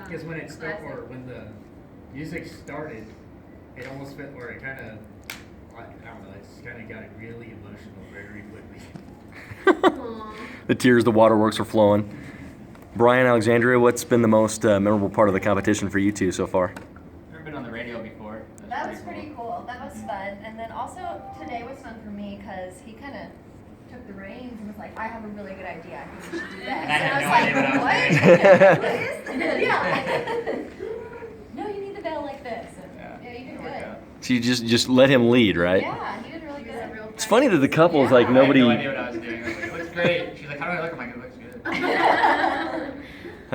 Because when when the music started, it almost felt, or it kind of, I don't know, it just kind of got really emotional very quickly. The tears, the waterworks are flowing. Brian, Alexandria, what's been the most memorable part of the competition for you two so far? Never been on the radio before. That was pretty cool. That was fun. And then also today was fun for me because he kind of took the reins and was like, I have a really good idea. I think we should do this. And I had And no I idea was what like, I was what? What is this? Yeah. No, you need the bell like this. And, yeah, you did good. So you just let him lead, right? Yeah, he did really good. It's funny that the couple's like I nobody. had no idea what I was doing. I was like, it looks great. She's like, how do I look? I'm like, it looks good.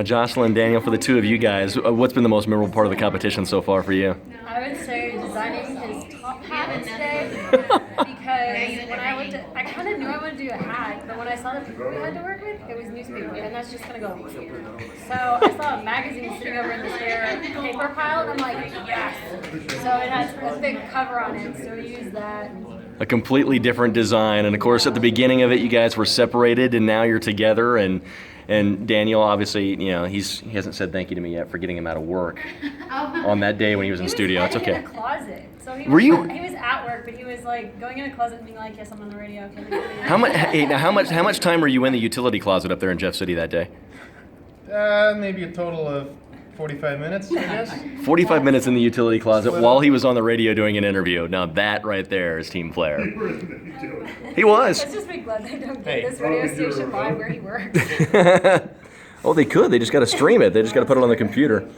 Jocelyn, Daniel, for the two of you guys, what's been the most memorable part of the competition so far for you? I would say designing his top hat today because when I looked at, I kind of knew I wanted to do a hat, but when I saw the paper we had to work with, it was newspaper, and that's just gonna go. So I saw a magazine sitting over in the spare paper pile, and I'm like, yes. So it has a big cover on it, so we used that. A completely different design, and of course at the beginning of it you guys were separated and now you're together, and Daniel, obviously, you know, he hasn't said thank you to me yet for getting him out of work on that day when he was in the studio. It's okay. In a closet. So he Were was, you- He was at work, but he was like going in a closet and being like, yes, I'm on the radio. Okay. How much time were you in the utility closet up there in Jeff City that day? Maybe a total of 45 minutes, I guess. 45 minutes in the utility closet while he was on the radio doing an interview. Now that right there is team player. He was. Let's just be glad they don't get this radio station live where he works. Oh, they could. They just got to stream it. They just got to put it on the computer.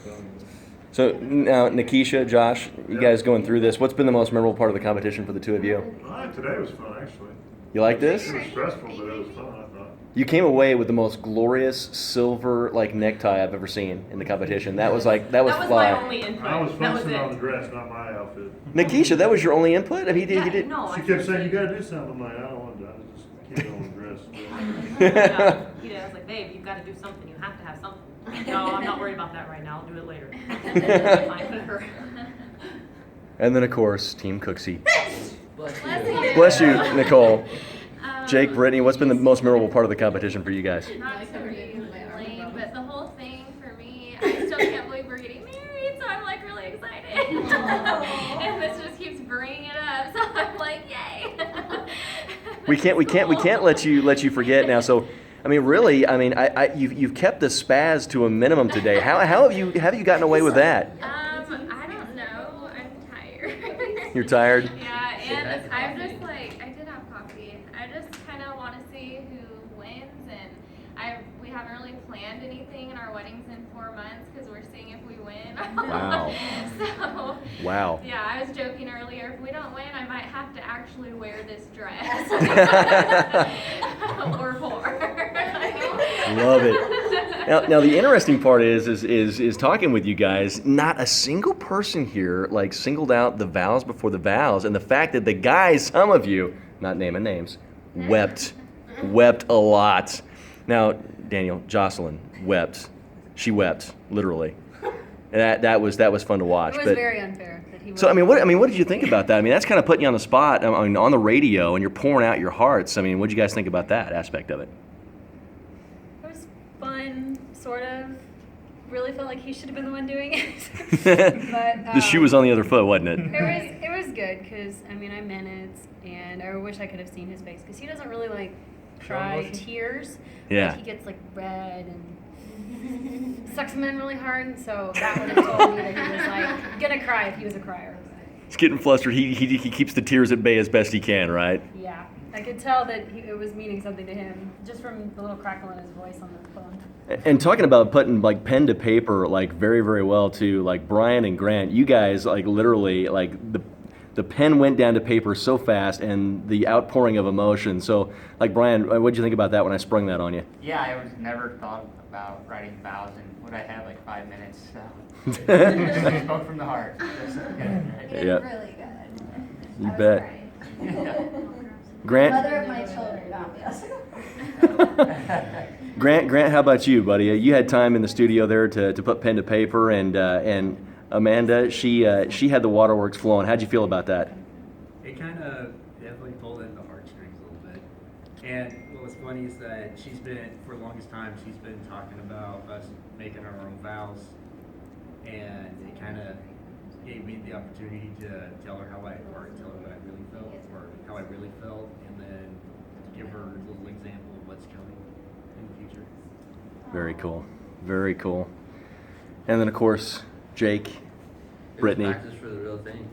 So now, Nikisha, Josh, you guys going through this. What's been the most memorable part of the competition for the two of you? Today was fun, actually. You like this? It was stressful, but it was fun, I thought. You came away with the most glorious silver necktie I've ever seen in the competition. That was fly. my only input. I was That was focusing it. on the dress, not my outfit. Nikisha, that was your only input? I mean, he did. No, She I kept said- saying, you gotta do something. I'm like, I don't want to. I just keep on the dress. Yeah, he did. I was like, babe, you've got to do something. You have to have something. No, I'm not worried about that right now. I'll do it later. Fine with her. And then, of course, Team Cooksey. Bless you, Nicole. Jake, Brittany, what's been the most memorable part of the competition for you guys? Not to re-explain, but the whole thing for me, I still can't believe we're getting married, so I'm like really excited. And this just keeps bringing it up, so I'm like, yay. We can't let you forget now. So, I mean, really, you've kept the spaz to a minimum today. How have you gotten away with that? I don't know. I'm tired. You're tired? Yeah, and I'm just like, I did have coffee. I just kind of want to see who wins, and we haven't really planned anything, and our wedding's in 4 months because we're seeing if we win. Wow. So. Wow. Yeah, I was joking earlier. If we don't win, I might have to actually wear this dress. Or more. Love it. Now the interesting part is talking with you guys. Not a single person here singled out the vows before the vows, and the fact that the guys, some of you, not naming names, wept a lot. Now, Daniel, Jocelyn wept. She wept literally. And that was fun to watch. It was but, very unfair that he. So what did you think about that? I mean, that's kind of putting you on the spot. I mean, on the radio, and you're pouring out your hearts. I mean, what did you guys think about that aspect of it? It was fun, sort of. Really felt like he should have been the one doing it. But The shoe was on the other foot, wasn't it? It was good because I meant it, and I wish I could have seen his face because he doesn't really cry emotion? tears. Yeah. He gets red and sucks him in really hard, and so that would have told me that he was gonna cry if he was a crier. He's getting flustered. He keeps the tears at bay as best he can, right? Yeah, I could tell that it was meaning something to him just from the little crackle in his voice on the phone. And talking about putting pen to paper very, very well too, Brian and Grant, you guys literally the pen went down to paper so fast, and the outpouring of emotion. So Brian, what did you think about that when I sprung that on you? Yeah, I was never thought about writing vows, and what I have 5 minutes. So I spoke from the heart. He Yep. did really good. You I was bet. crying. Grant, Mother of my children got this. Grant, how about you, buddy? You had time in the studio there to put pen to paper, and Amanda, she had the waterworks flowing. How'd you feel about that? It kind of definitely pulled at the heartstrings a little bit. And what was funny is that for the longest time, she's been talking about us making our own vows and it kind of gave me the opportunity to tell her what I really felt, or how I really felt, and then give her a little example of what's coming in the future. Very cool. Very cool. And then of course, Jake, Brittany. Practice for the real thing.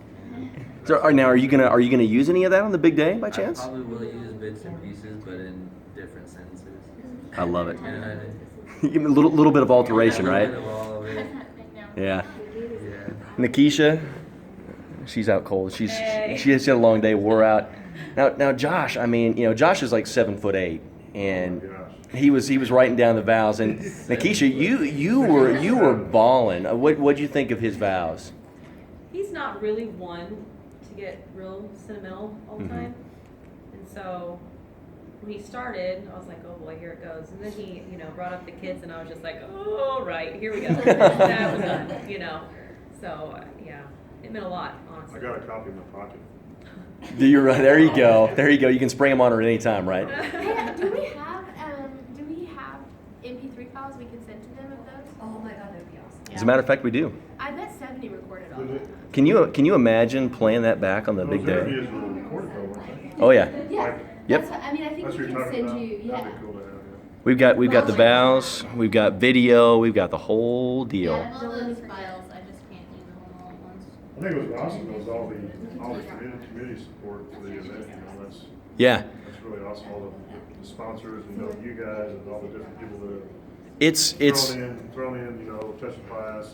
So, now, are you gonna use any of that on the big day by chance? I probably will use bits and pieces, but in different sentences. I love it. And Give me a little bit of alteration, a right? little bit of all of it. Yeah. Yeah. Nikisha, she's out cold. She had a long day, wore out. Now Josh, I mean, Josh is like 7'8", and he was writing down the vows. And Nikisha, you were balling. What'd you think of his vows? He's not really one to get real sentimental all the Mhm. time. And so when he started, I was like, oh boy, here it goes. And then he, brought up the kids, and I was just like, oh, right, here we go. That was done, So, yeah, it meant a lot, honestly. I got a copy in my pocket. There you go. There you go. You can spring them on her at any time, right? Hey, do we have MP3 files we can send to them of those? Oh my God, that would be awesome. As a matter of fact, we do. I bet 70 recorded all Did that. it- Can you imagine playing that back on the big Those day? interviews were recorded though, weren't they? Oh yeah. Yeah. Yep. That's what, I mean, I think That's we what can you're talking send about? you, yeah. That'd be cool to have, yeah. We've got the vows, we've got video, we've got the whole deal. All those files, I just can't email them all at once. I think it was awesome, was all the community support for the event, Yeah. that's really awesome, all the sponsors, and you guys, and all the different people that have It's thrown in, touch class,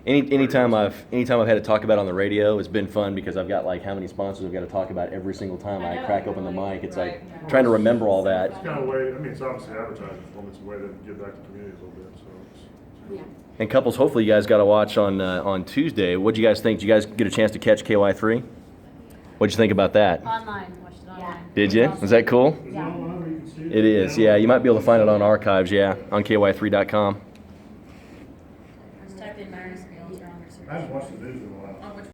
and anytime I've had to talk about it on the radio, it's been fun because I've got like how many sponsors I've got to talk about every single time I crack open the mic. It's like trying to remember all that. it's kind of a way, it's obviously advertising for them, it's a way to give back to the community a little bit, so it's And couples, hopefully you guys got to watch on Tuesday. What'd you guys think? Did you guys get a chance to catch KY3? What'd you think about that? Online, watched it online. Did you? Was that cool? Is it online where you can see it? It is. Yeah, you might be able to find it on archives. Yeah, on KY3.com. Just typed in Myers Fields or on your search. I haven't watched the news in a while.